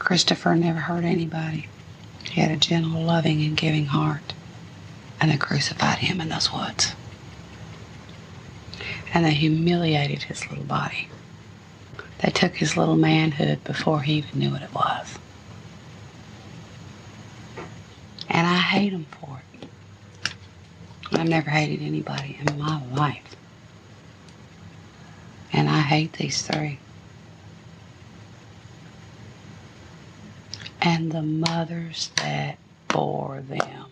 Christopher never hurt anybody. He had a gentle, loving, and giving heart. And they crucified him in those woods. And they humiliated his little body. They took his little manhood before he even knew what it was. And I hate him for it. I've never hated anybody in my life. And I hate these three. And the mothers that bore them.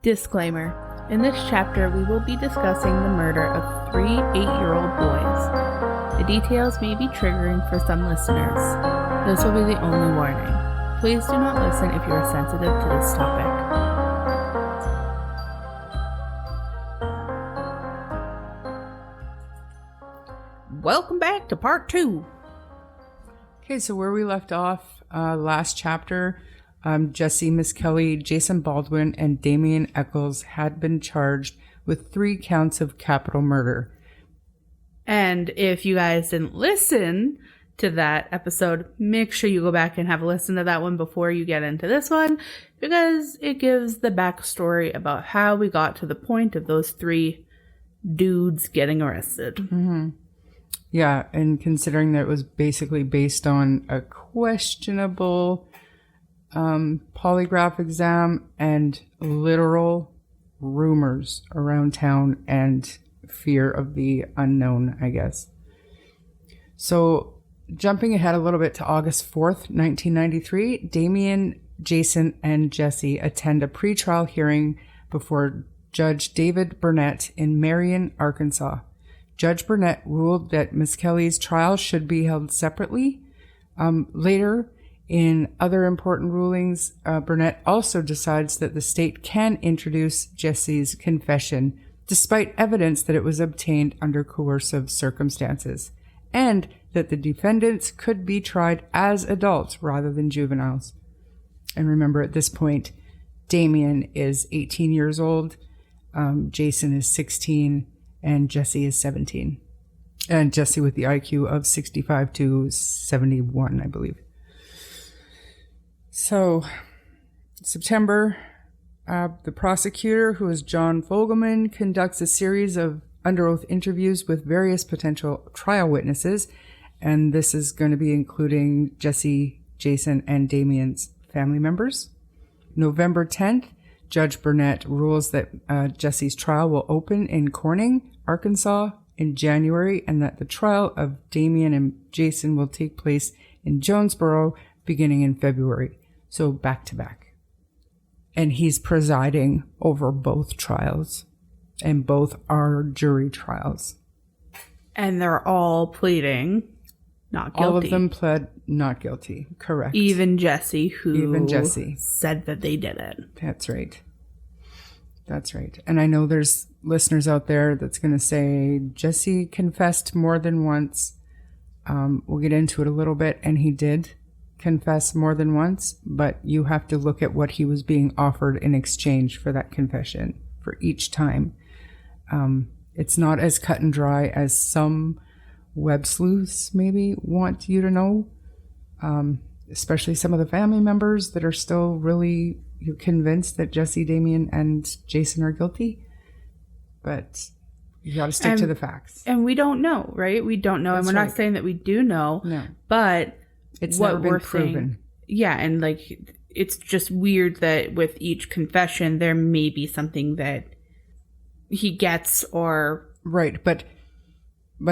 Disclaimer. In this chapter, we will be discussing the murder of 3 8-year-old boys. The details may be triggering for some listeners. This will be the only warning. Please do not listen if you are sensitive to this topic. Welcome back to part 2. Okay, so where we left off last chapter, Jessie Misskelley, Jason Baldwin, and Damien Echols had been charged with 3 counts of capital murder. And if you guys didn't listen to that episode, make sure you go back and have a listen to that one before you get into this one, because it gives the backstory about how we got to the point of those 3 dudes getting arrested. Mm-hmm. Yeah, and considering that it was basically based on a questionable polygraph exam and literal rumors around town and fear of the unknown, I guess. So jumping ahead a little bit to August 4th, 1993, Damien, Jason, and Jessie attend a pretrial hearing before Judge David Burnett in Marion, Arkansas. Judge Burnett ruled that Misskelley's trial should be held separately. Later, in other important rulings, Burnett also decides that the state can introduce Jessie's confession, despite evidence that it was obtained under coercive circumstances, and that the defendants could be tried as adults rather than juveniles. And remember, at this point, Damien is 18 years old, Jason is 16, and Jessie is 17. And Jessie with the IQ of 65 to 71, I believe. So, September, the prosecutor, who is John Fogelman, conducts a series of under oath interviews with various potential trial witnesses. And this is going to be including Jessie, Jason, and Damien's family members. November 10th, Judge Burnett rules that Jessie's trial will open in Corning, Arkansas in January, and that the trial of Damien and Jason will take place in Jonesboro beginning in February. So back to back. And he's presiding over both trials, and both are jury trials. And they're all pleading not guilty. All of them pled not guilty. Correct. Even Jessie, who said that they did it. That's right. That's right. And I know there's listeners out there that's going to say Jessie confessed more than once. We'll get into it a little bit. And he did confess more than once, but you have to look at what he was being offered in exchange for that confession for each time. It's not as cut and dry as some web sleuths maybe want you to know, especially some of the family members that are still really convinced that Jessie, Damien, and Jason are guilty. But you got to stick to the facts. And we don't know, right? We don't know. That's and we're right. not saying that we do know. No. But it's what never been we're proven. saying, yeah, and like it's just weird that with each confession there may be something that he gets or right. But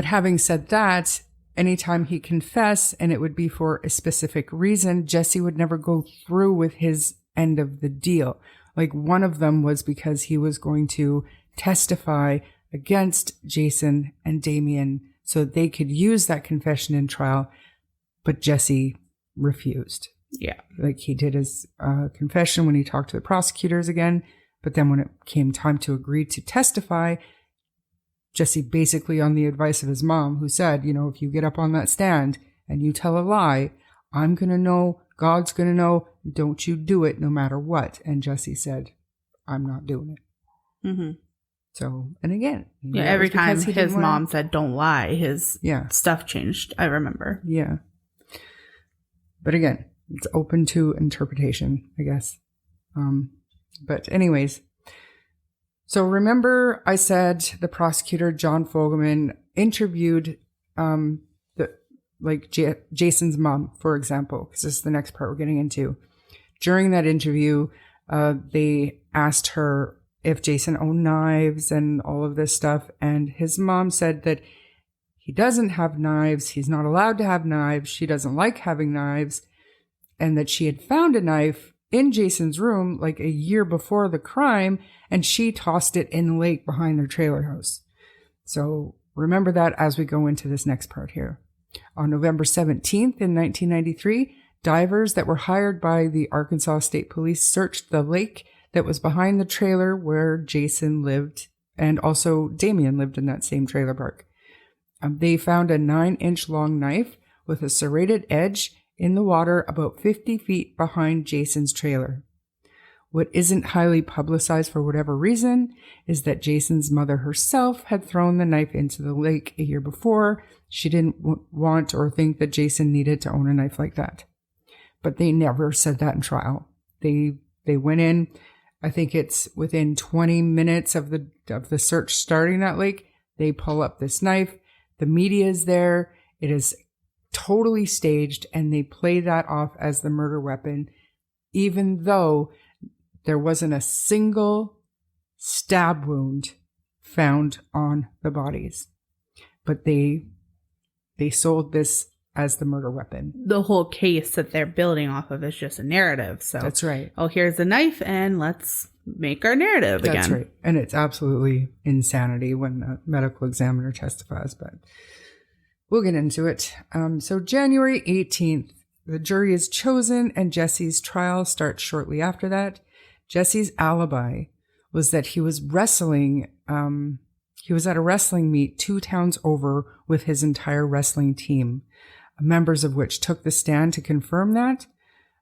having said that, anytime he confessed and it would be for a specific reason, Jessie would never go through with his end of the deal. Like one of them was because he was going to testify against Jason and Damien so they could use that confession in trial, but Jessie refused. Yeah. Like he did his confession when he talked to the prosecutors again, but then when it came time to agree to testify, Jessie basically on the advice of his mom, who said, you know, if you get up on that stand and you tell a lie, I'm going to know, God's going to know, don't you do it no matter what. And Jessie said, I'm not doing it. Mm-hmm. So, and again. Yeah, every time his mom said, don't lie, his stuff changed. I remember. Yeah. But again, it's open to interpretation, I guess. But anyways, so remember I said the prosecutor, John Fogelman, interviewed Jason's mom, for example, because this is the next part we're getting into. During that interview, they asked her if Jason owned knives and all of this stuff. And his mom said that he doesn't have knives. He's not allowed to have knives. She doesn't like having knives. And that she had found a knife in Jason's room like a year before the crime, and she tossed it in the lake behind their trailer house. So remember that as we go into this next part here. On November 17th in 1993, divers that were hired by the Arkansas State Police searched the lake that was behind the trailer where Jason lived, and also Damien lived in that same trailer park. They found a 9-inch long knife with a serrated edge in the water about 50 feet behind Jason's trailer. What isn't highly publicized for whatever reason is that Jason's mother herself had thrown the knife into the lake a year before. She didn't want or think that Jason needed to own a knife like that. But they never said that in trial. They went in, I think it's within 20 minutes of the search starting that lake, they pull up this knife. The media is there. It is totally staged, and they play that off as the murder weapon, even though there wasn't a single stab wound found on the bodies. But they sold this as the murder weapon. The whole case that they're building off of is just a narrative. So that's right. Oh, here's the knife, and let's make our narrative again. That's right. And it's absolutely insanity when a medical examiner testifies, but we'll get into it. So January 18th, the jury is chosen, and Jesse's trial starts shortly after that. Jesse's alibi was that he was wrestling. He was at a wrestling meet 2 towns over with his entire wrestling team, members of which took the stand to confirm that.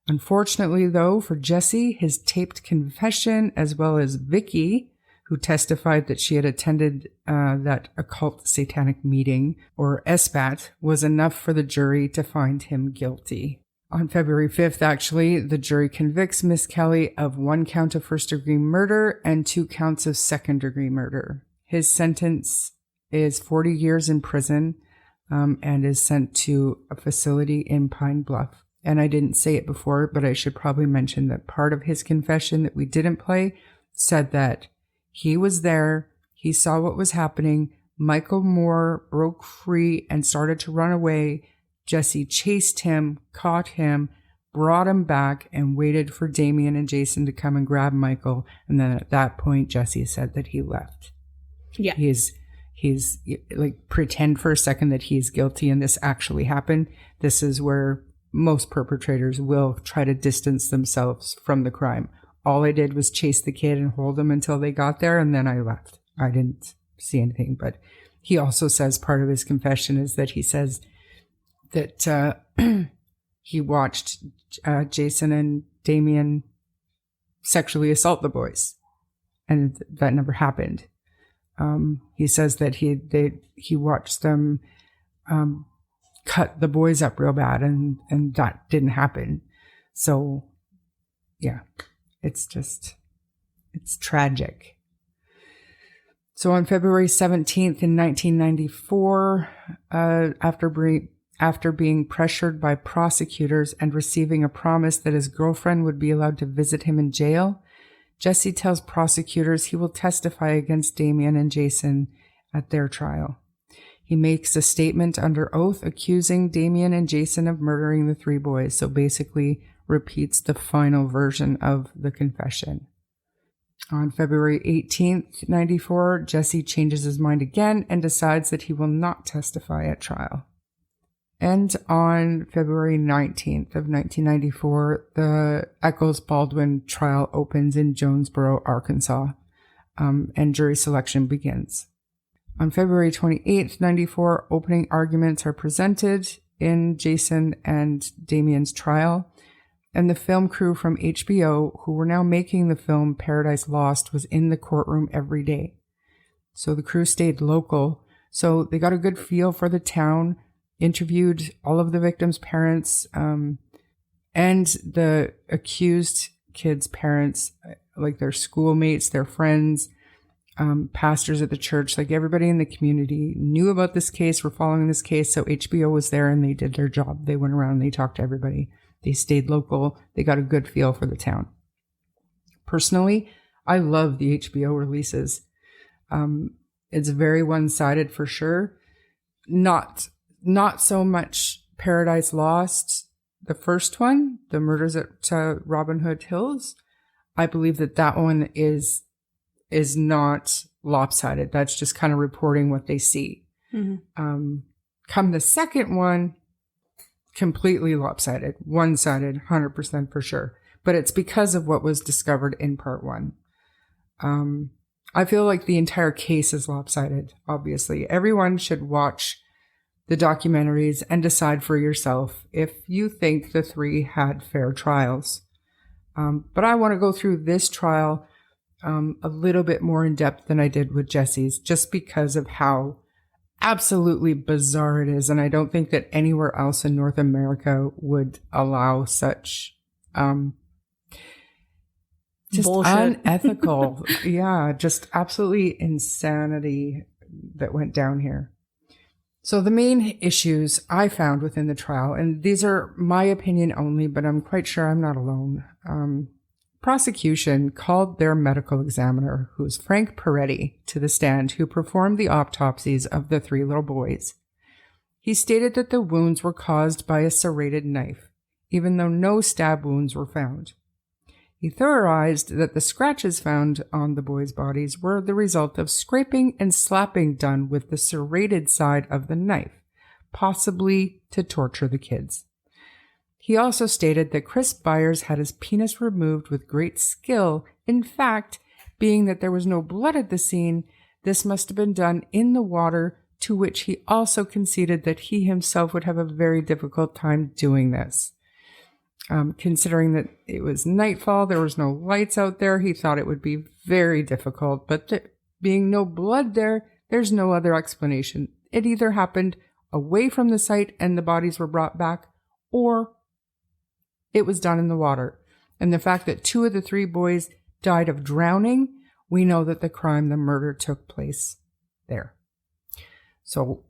Unfortunately, though, for Jesse, his taped confession, as well as Vicky, who testified that she had attended that occult satanic meeting, or SBAT, was enough for the jury to find him guilty. On February 5th, actually, the jury convicts Misskelley of 1 count of first-degree murder and 2 counts of second-degree murder. His sentence is 40 years in prison, and is sent to a facility in Pine Bluff. And I didn't say it before, but I should probably mention that part of his confession that we didn't play said that he was there, he saw what was happening, Michael Moore broke free and started to run away. Jesse chased him, caught him, brought him back, and waited for Damien and Jason to come and grab Michael. And then at that point, Jesse said that he left. Yeah. He's like, pretend for a second that he's guilty and this actually happened. This is where most perpetrators will try to distance themselves from the crime. All I did was chase the kid and hold him until they got there, and then I left. I didn't see anything. But he also says part of his confession is that he says that he watched Jason and Damien sexually assault the boys, and that never happened. He says that he watched them cut the boys up real bad, and that didn't happen. So, yeah, it's tragic. So on February 17th in 1994, after being pressured by prosecutors and receiving a promise that his girlfriend would be allowed to visit him in jail, Jesse tells prosecutors he will testify against Damien and Jason at their trial. He makes a statement under oath accusing Damien and Jason of murdering the 3 boys, so basically repeats the final version of the confession. On February 18th, 94, Jesse changes his mind again and decides that he will not testify at trial. And on February 19th of 1994, the Echols-Baldwin trial opens in Jonesboro, Arkansas, and jury selection begins. On February 28th, 94, opening arguments are presented in Jason and Damien's trial, and the film crew from HBO, who were now making the film Paradise Lost, was in the courtroom every day. So the crew stayed local, so they got a good feel for the town, interviewed all of the victims' parents, and the accused kids' parents, like their schoolmates, their friends, pastors at the church, like everybody in the community knew about this case, were following this case. So HBO was there and they did their job. They went around and they talked to everybody. They stayed local. They got a good feel for the town. Personally, I love the HBO releases. It's very one-sided for sure. Not so much Paradise Lost. The first one, the murders at Robin Hood Hills, I believe that one is not lopsided. That's just kind of reporting what they see. Mm-hmm. Come the second one, completely lopsided, one-sided, 100% for sure. But it's because of what was discovered in part one. I feel like the entire case is lopsided, obviously. Everyone should watch the documentaries and decide for yourself if you think the three had fair trials. But I want to go through this trial a little bit more in depth than I did with Jessie's, just because of how absolutely bizarre it is. And I don't think that anywhere else in North America would allow such just bullshit. Unethical. Yeah, just absolutely insanity that went down here. So the main issues I found within the trial, and these are my opinion only, but I'm quite sure I'm not alone. Prosecution called their medical examiner, who's Frank Peretti, to the stand, who performed the autopsies of the three little boys. He stated that the wounds were caused by a serrated knife, even though no stab wounds were found. He theorized that the scratches found on the boys' bodies were the result of scraping and slapping done with the serrated side of the knife, possibly to torture the kids. He also stated that Chris Byers had his penis removed with great skill. In fact, being that there was no blood at the scene, this must have been done in the water, to which he also conceded that he himself would have a very difficult time doing this. Considering that it was nightfall, there was no lights out there, he thought it would be very difficult. But being no blood there, there's no other explanation. It either happened away from the site and the bodies were brought back, or it was done in the water. And the fact that 2 of the 3 boys died of drowning, we know that the murder took place there. So,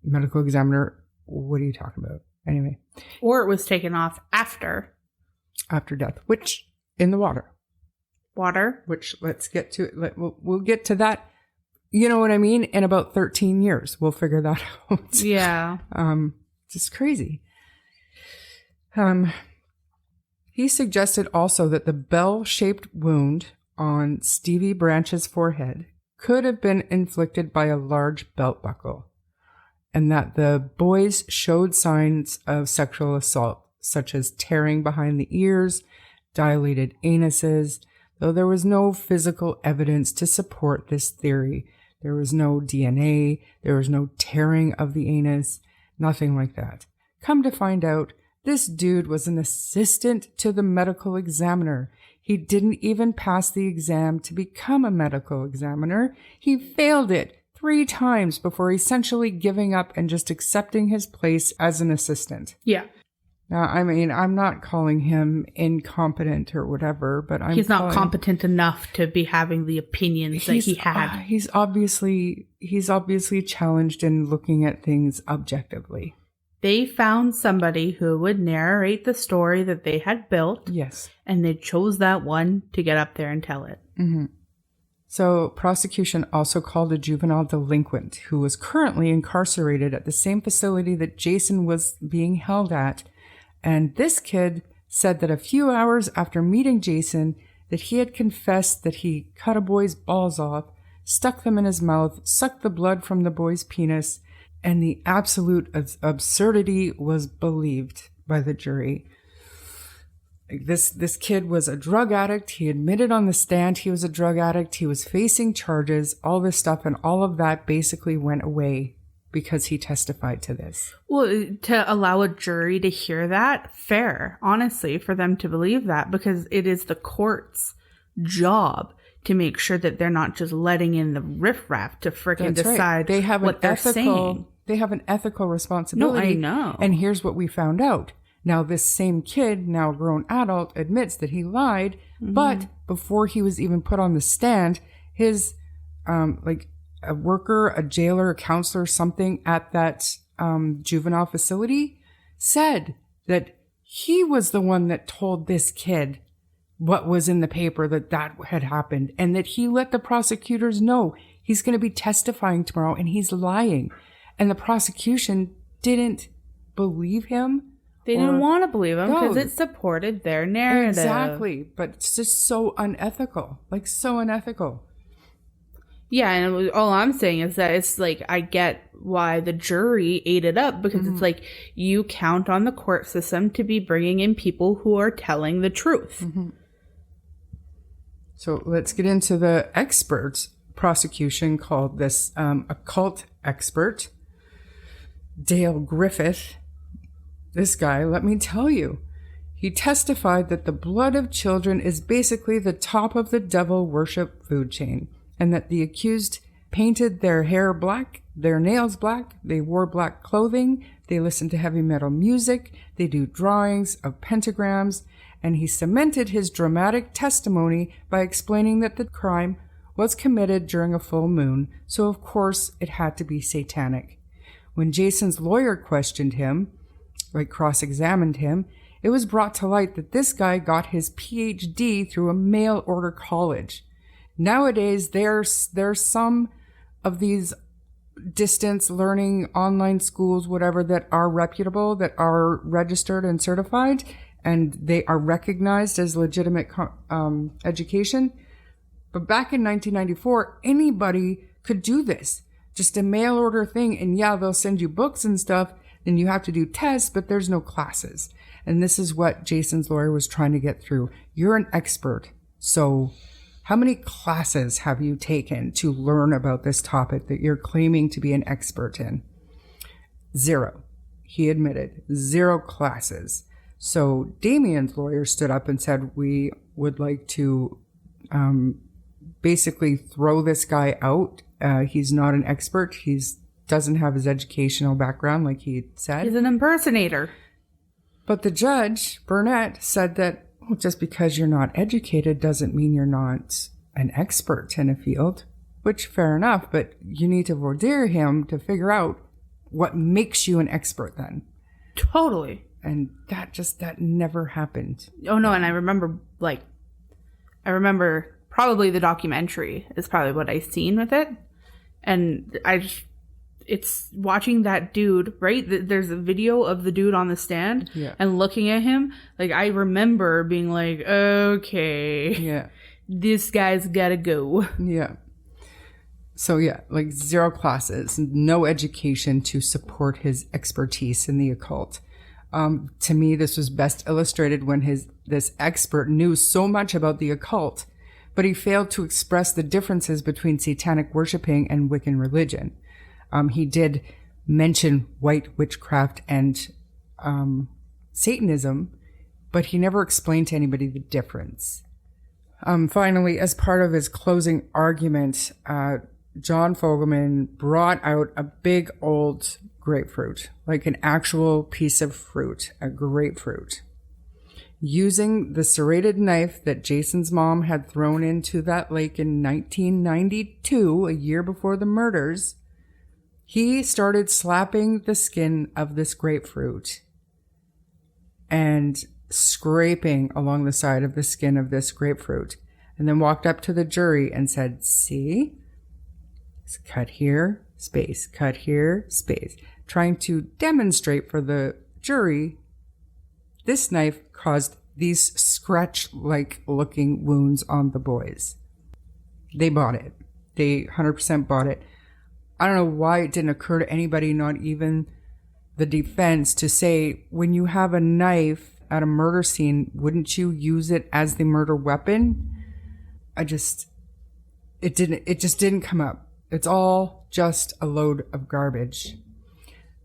medical examiner, what are you talking about? Anyway. Or it was taken off after death, which in the water. Which let's get to it. We'll get to that. You know what I mean? In about 13 years, we'll figure that out. Yeah. Just crazy. He suggested also that the bell-shaped wound on Stevie Branch's forehead could have been inflicted by a large belt buckle, and that the boys showed signs of sexual assault, such as tearing behind the ears, dilated anuses, though there was no physical evidence to support this theory. There was no DNA, there was no tearing of the anus, nothing like that. Come to find out, this dude was an assistant to the medical examiner. He didn't even pass the exam to become a medical examiner. He failed it 3 times before essentially giving up and just accepting his place as an assistant. Yeah. Now, I mean, I'm not calling him incompetent or whatever, but he's not competent enough to be having the opinions that he had. He's obviously challenged in looking at things objectively. They found somebody who would narrate the story that they had built. Yes. And they chose that one to get up there and tell it. Mm-hmm. So prosecution also called a juvenile delinquent who was currently incarcerated at the same facility that Jason was being held at. And this kid said that a few hours after meeting Jason, that he had confessed that he cut a boy's balls off, stuck them in his mouth, sucked the blood from the boy's penis, and the absolute absurdity was believed by the jury. This kid was a drug addict. He admitted on the stand he was a drug addict. He was facing charges, all this stuff, and all of that basically went away because he testified to this. Well, to allow a jury to hear that, fair, honestly, for them to believe that, because it is the court's job to make sure that they're not just letting in the riffraff to freaking decide what they're saying. They have an ethical responsibility. No, I know. And here's what we found out. Now, this same kid, now a grown adult, admits that he lied, but before he was even put on the stand, his, like, a worker, a jailer, a counselor, something at that juvenile facility said that he was the one that told this kid what was in the paper, that had happened, and that he let the prosecutors know he's going to be testifying tomorrow and he's lying. And the prosecution didn't believe him. They didn't want to believe him because it supported their narrative. Exactly. But it's just so unethical. Like, so unethical. Yeah, and all I'm saying is that it's like, I get why the jury ate it up, because it's like, you count on the court system to be bringing in people who are telling the truth. So let's get into the experts. Prosecution called this occult expert, Dale Griffith. This guy, let me tell you, he testified that the blood of children is basically the top of the devil worship food chain, and that the accused painted their hair black, their nails black, they wore black clothing, they listened to heavy metal music, they do drawings of pentagrams, and he cemented his dramatic testimony by explaining that the crime was committed during a full moon, so of course it had to be satanic. When Jason's lawyer questioned him, like cross-examined him, it was brought to light that this guy got his PhD through a mail-order college. Nowadays, there's some of these distance learning online schools, whatever, that are reputable, that are registered and certified, and they are recognized as legitimate education. But back in 1994, anybody could do this. Just a mail order thing. And yeah, they'll send you books and stuff, and you have to do tests, but there's no classes. And this is what Jason's lawyer was trying to get through. You're an expert. So how many classes have you taken to learn about this topic that you're claiming to be an expert in? 0. He admitted 0 classes. So Damien's lawyer stood up and said, we would like to basically throw this guy out. He's not an expert. He's doesn't have his educational background, like he said. He's an impersonator. But the judge, Burnett, said that just because you're not educated doesn't mean you're not an expert in a field, which fair enough, but you need to voir dire him to figure out what makes you an expert then. Totally. And that never happened. Oh no, and I remember probably the documentary is probably what I seen with it. And it's watching that dude, right? There's a video of the dude on the stand and looking at him. Like, I remember being like, okay, this guy's gotta go. Yeah. So yeah, like 0 classes, no education to support his expertise in the occult. To me, this was best illustrated when this expert knew so much about the occult, but he failed to express the differences between satanic worshiping and Wiccan religion. He did mention white witchcraft and Satanism, but he never explained to anybody the difference. Finally, as part of his closing argument, John Fogelman brought out a big old grapefruit, like an actual piece of fruit, a grapefruit. Using the serrated knife that Jason's mom had thrown into that lake in 1992, a year before the murders, he started slapping the skin of this grapefruit and scraping along the side of the skin of this grapefruit, and then walked up to the jury and said, see, cut here, space, cut here, space, trying to demonstrate for the jury this knife caused these scratch-like looking wounds on the boys. They bought it. They 100% bought it. I don't know why it didn't occur to anybody, not even the defense, to say, when you have a knife at a murder scene, wouldn't you use it as the murder weapon? It just didn't come up. It's all just a load of garbage.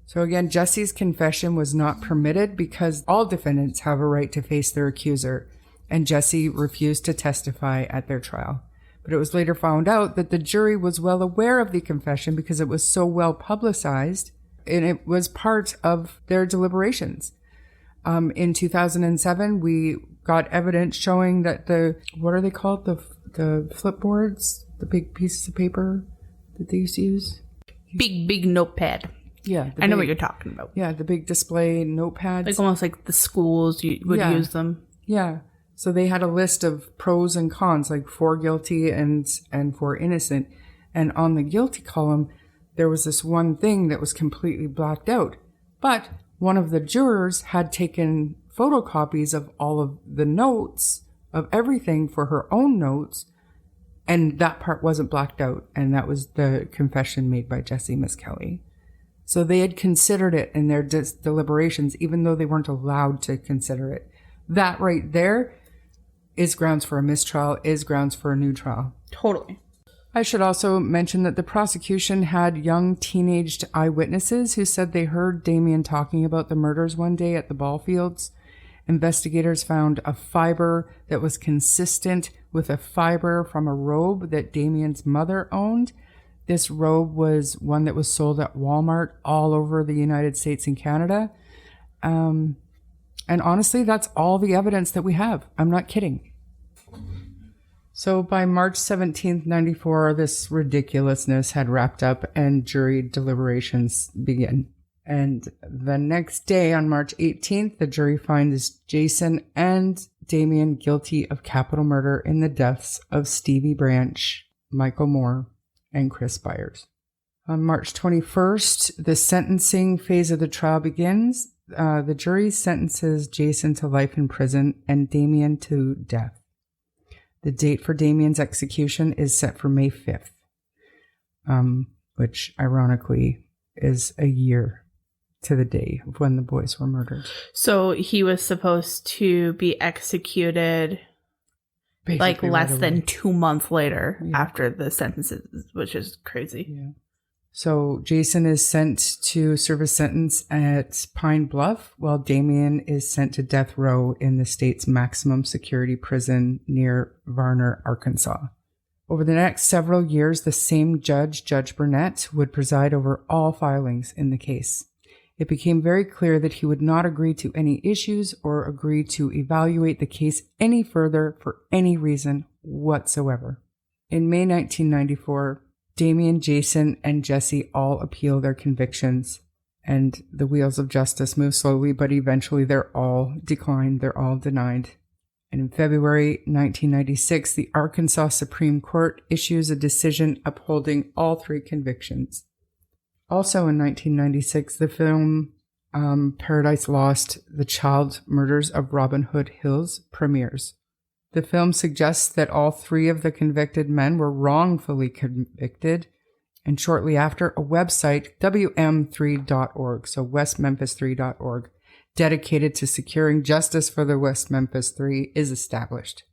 So again, Jesse's confession was not permitted because all defendants have a right to face their accuser, and Jesse refused to testify at their trial. But it was later found out that the jury was well aware of the confession because it was so well publicized, and it was part of their deliberations. In 2007, we got evidence showing that what are they called? The flipboards? The big pieces of paper that they used to use? Big notepad. Yeah. I know what you're talking about. Yeah, the big display notepads. Like almost like the schools would use them. Yeah. So they had a list of pros and cons, like for guilty and for innocent. And on the guilty column, there was this one thing that was completely blacked out. But one of the jurors had taken photocopies of all of the notes of everything for her own notes. And that part wasn't blacked out. And that was the confession made by Jessie Misskelley. So they had considered it in their deliberations, even though they weren't allowed to consider it. That right there is grounds for a mistrial, is grounds for a new trial. Totally. I should also mention that the prosecution had young teenaged eyewitnesses who said they heard Damien talking about the murders one day at the ball fields. Investigators found a fiber that was consistent with a fiber from a robe that Damien's mother owned. This robe was one that was sold at Walmart all over the United States and Canada. And honestly, that's all the evidence that we have. I'm not kidding. So by March 17th, 94, this ridiculousness had wrapped up and jury deliberations begin. And the next day, on March 18th, the jury finds Jason and Damien guilty of capital murder in the deaths of Stevie Branch, Michael Moore, and Chris Byers. On March 21st, the sentencing phase of the trial begins. The jury sentences Jason to life in prison and Damien to death. The date for Damien's execution is set for May 5th, which ironically is a year to the day of when the boys were murdered. So he was supposed to be executed basically like less than 2 months later after the sentences, which is crazy. Yeah. So Jason is sent to serve a sentence at Pine Bluff, while Damien is sent to death row in the state's maximum security prison near Varner, Arkansas. Over the next several years, the same judge, Judge Burnett, would preside over all filings in the case. It became very clear that he would not agree to any issues or agree to evaluate the case any further for any reason whatsoever. In May 1994, Damien, Jason, and Jessie all appeal their convictions, and the wheels of justice move slowly, but eventually they're all declined, they're all denied. And in February 1996, the Arkansas Supreme Court issues a decision upholding all three convictions. Also in 1996, the film Paradise Lost, The Child Murders of Robin Hood Hills premieres. The film suggests that all three of the convicted men were wrongfully convicted, and shortly after, a website, WM3.org, so westmemphis3.org, dedicated to securing justice for the West Memphis Three, is established.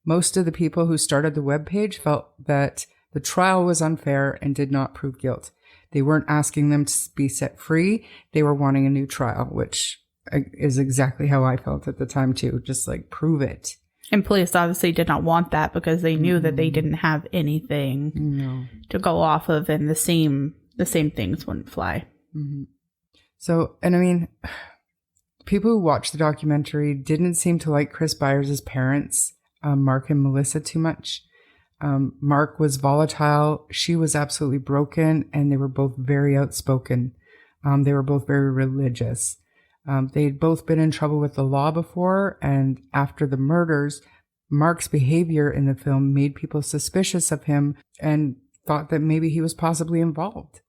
Most of the people who started the webpage felt that the trial was unfair and did not prove guilt. They weren't asking them to be set free. They were wanting a new trial, which is exactly how I felt at the time too. Just like, prove it. And police obviously did not want that because they knew that they didn't have anything to go off of, and the same things wouldn't fly. Mm-hmm. So, and I mean, people who watched the documentary didn't seem to like Chris Byers' parents, Mark and Melissa, too much. Mark was volatile. She was absolutely broken, and they were both very outspoken. They were both very religious. They'd both been in trouble with the law before, and after the murders, Mark's behavior in the film made people suspicious of him and thought that maybe he was possibly involved.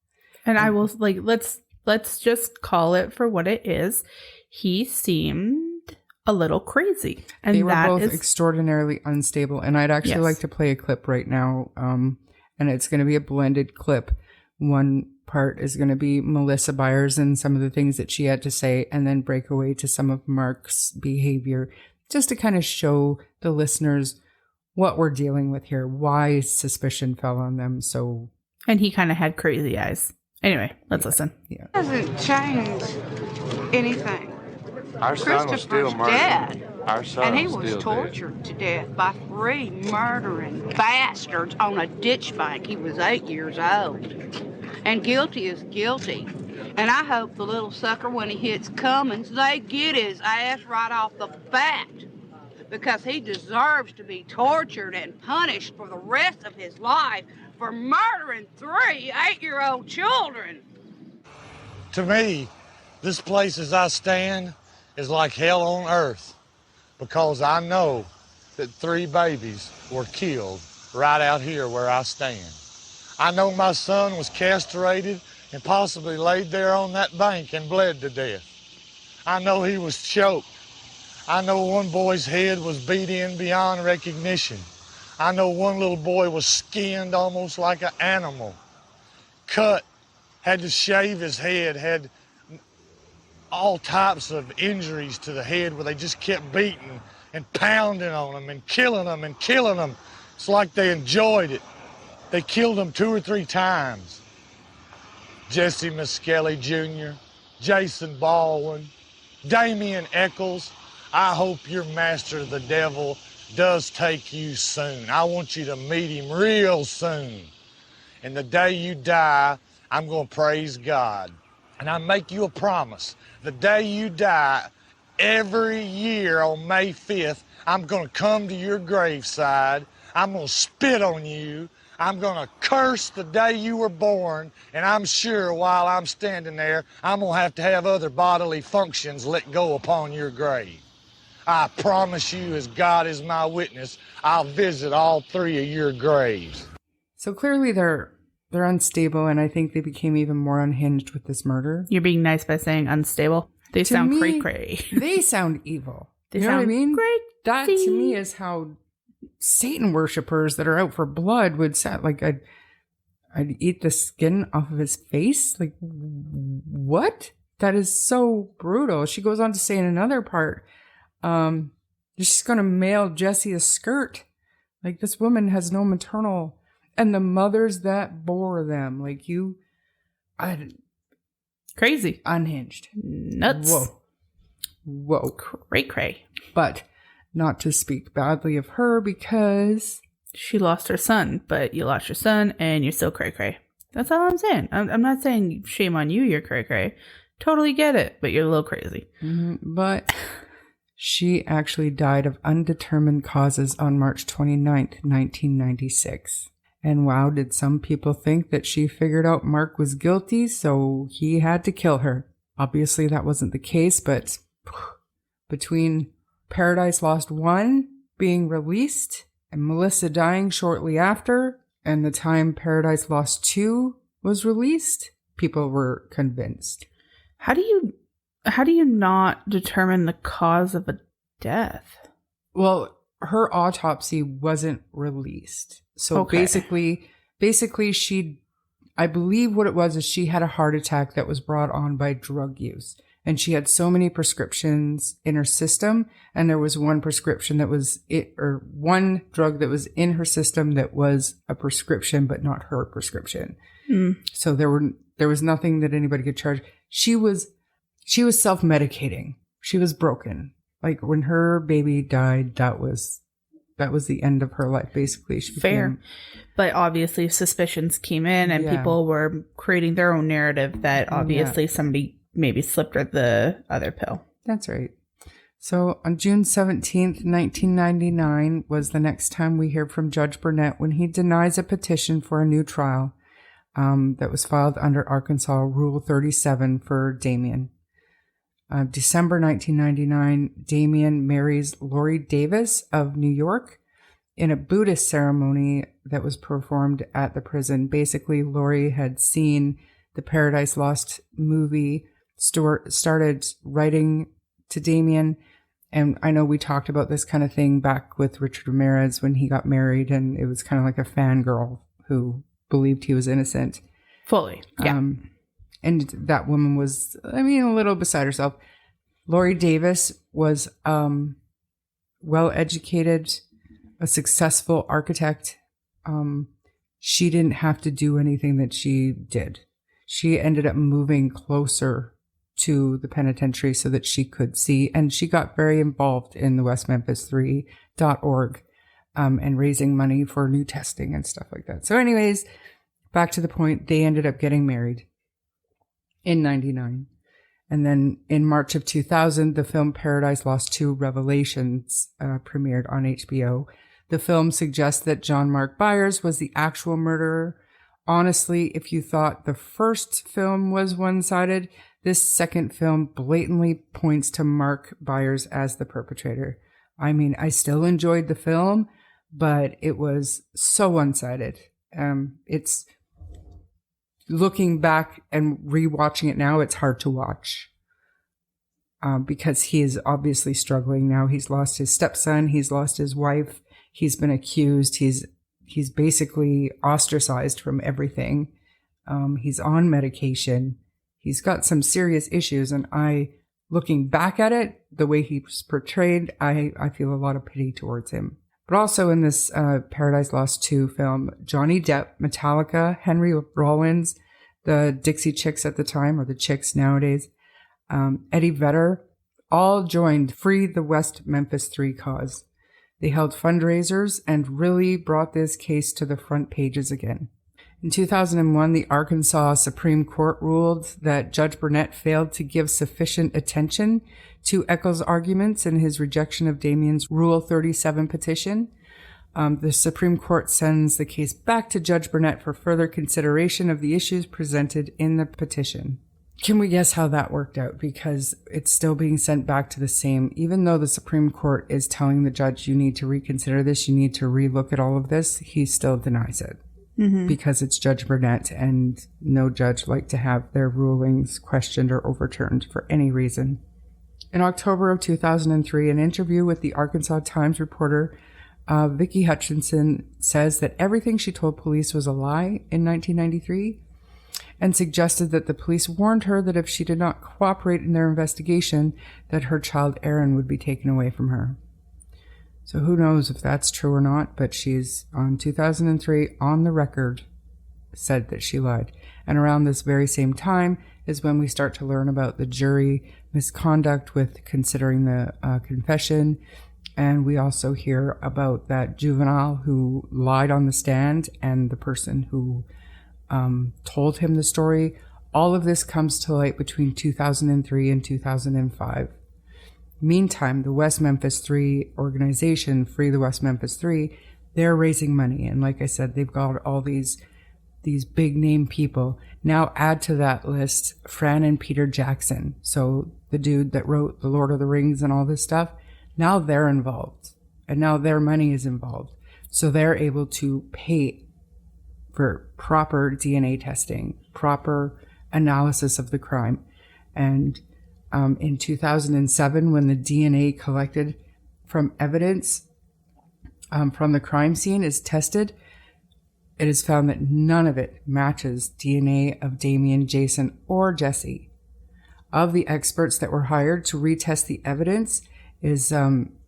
And I will, like, let's just call it for what it is. He seemed a little crazy. And they were both extraordinarily unstable. And I'd actually like to play a clip right now. And it's going to be a blended clip. One part is going to be Melissa Byers and some of the things that she had to say, and then break away to some of Mark's behavior, just to kind of show the listeners what we're dealing with here, why suspicion fell on them. So, and he kind of had crazy eyes. Anyway, let's listen. Yeah. It doesn't change anything. Our son was still murdered. Dead. Our son and he was still tortured dead. to death by 3 murdering bastards on a ditch bank. He was 8 years old. And guilty is guilty. And I hope the little sucker, when he hits Cummins, they get his ass right off the bat. Because he deserves to be tortured and punished for the rest of his life for murdering 3 8-year-old children. To me, this place as I stand is like hell on earth, because I know that 3 babies were killed right out here where I stand. I know my son was castrated and possibly laid there on that bank and bled to death. I know he was choked. I know one boy's head was beat in beyond recognition. I know one little boy was skinned almost like an animal, cut, had to shave his head, had all types of injuries to the head where they just kept beating and pounding on him and killing him and killing him. It's like they enjoyed it. They killed him 2 or 3 times. Jessie Misskelley Jr., Jason Baldwin, Damien Echols. I hope your master, the devil, does take you soon. I want you to meet him real soon. And the day you die, I'm going to praise God. And I make you a promise. The day you die, every year on May 5th, I'm going to come to your graveside. I'm going to spit on you. I'm going to curse the day you were born. And I'm sure while I'm standing there, I'm going to have other bodily functions let go upon your grave. I promise you, as God is my witness, I'll visit all 3 of your graves. So clearly they're unstable, and I think they became even more unhinged with this murder. You're being nice by saying unstable. They To sound me, cray-cray. They sound evil. They you know sound what I mean? crazy. That to me is how Satan worshippers that are out for blood would sound. Like I'd eat the skin off of his face. Like what? That is so brutal. She goes on to say in another part, she's going to mail Jessie a skirt. Like this woman has no maternal, and the mothers that bore them. Like Crazy. Unhinged. Nuts. Whoa. Cray-cray. But not to speak badly of her, because She lost her son, but you lost your son and you're still cray-cray. That's all I'm saying. I'm not saying shame on you, you're cray-cray. Totally get it, but you're a little crazy. But she actually died of undetermined causes on March 29th, 1996. And wow, did some people think that she figured out Mark was guilty, so he had to kill her. Obviously, that wasn't the case, but between Paradise Lost 1 being released and Melissa dying shortly after, and the time Paradise Lost 2 was released, people were convinced. How do you not determine the cause of a death? Well, her autopsy wasn't released. So Okay. basically I believe what it was is she had a heart attack that was brought on by drug use. And she had so many prescriptions in her system. And there was one prescription that was one drug that was in her system that was a prescription, but not her prescription. So there was nothing that anybody could charge. She was self-medicating. She was broken. Like when her baby died, that was the end of her life, basically. She Fair. But obviously suspicions came in and people were creating their own narrative that obviously somebody maybe slipped her the other pill. That's right. So on June 17th, 1999 was the next time we hear from Judge Burnett when he denies a petition for a new trial that was filed under Arkansas Rule 37 for Damien. December 1999, Damien marries Lori Davis of New York in a Buddhist ceremony that was performed at the prison. Basically, Lori had seen the Paradise Lost movie, started writing to Damien. And I know we talked about this kind of thing back with Richard Ramirez when he got married, and it was kind of like a fangirl who believed he was innocent. Fully. Yeah. And that woman was, a little beside herself. Lori Davis was well-educated, a successful architect. She didn't have to do anything that she did. She ended up moving closer to the penitentiary so that she could see. And she got very involved in the West Memphis 3.org and raising money for new testing and stuff like that. So anyways, back to the point, they ended up getting married. in 99. And then in March of 2000, the film Paradise Lost 2 Revelations premiered on HBO. The film suggests that John Mark Byers was the actual murderer. Honestly, if you thought the first film was one-sided, this second film blatantly points to Mark Byers as the perpetrator. I mean, I still enjoyed the film, but it was so one-sided. It's looking back and rewatching it now, it's hard to watch because he is obviously struggling now. He's lost his stepson. He's lost his wife. He's been accused. He's basically ostracized from everything. He's on medication. He's got some serious issues. And looking back at it, the way he's portrayed, I feel a lot of pity towards him. But also in this Paradise Lost 2 film, Johnny Depp, Metallica, Henry Rollins, the Dixie Chicks at the time, or the Chicks nowadays, Eddie Vedder, all joined Free the West Memphis 3 cause. They held fundraisers and really brought this case to the front pages again. In 2001, the Arkansas Supreme Court ruled that Judge Burnett failed to give sufficient attention to Echols' arguments in his rejection of Damien's Rule 37 petition. The Supreme Court sends the case back to Judge Burnett for further consideration of the issues presented in the petition. Can we guess how that worked out? Because it's still being sent back to the same, even though the Supreme Court is telling the judge, you need to reconsider this, you need to relook at all of this, he still denies it. Mm-hmm. Because it's Judge Burnett, and no judge like to have their rulings questioned or overturned for any reason. In October of 2003, an interview with the Arkansas Times reporter Vicki Hutchinson says that everything she told police was a lie in 1993, and suggested that the police warned her that if she did not cooperate in their investigation, that her child Aaron would be taken away from her. So who knows if that's true or not, but she's on 2003 on the record said that she lied. And around this very same time is when we start to learn about the jury misconduct with considering the confession. And we also hear about that juvenile who lied on the stand and the person who told him the story. All of this comes to light between 2003 and 2005. Meantime, the West Memphis 3 organization, Free the West Memphis 3, they're raising money. And like I said, they've got all these big name people. Now add to that list Fran and Peter Jackson. So the dude that wrote The Lord of the Rings and all this stuff, now they're involved. And now their money is involved. So they're able to pay for proper DNA testing, proper analysis of the crime. And in 2007, when the DNA collected from evidence from the crime scene is tested, it is found that none of it matches DNA of Damien, Jason, or Jessie. Of the experts that were hired to retest the evidence is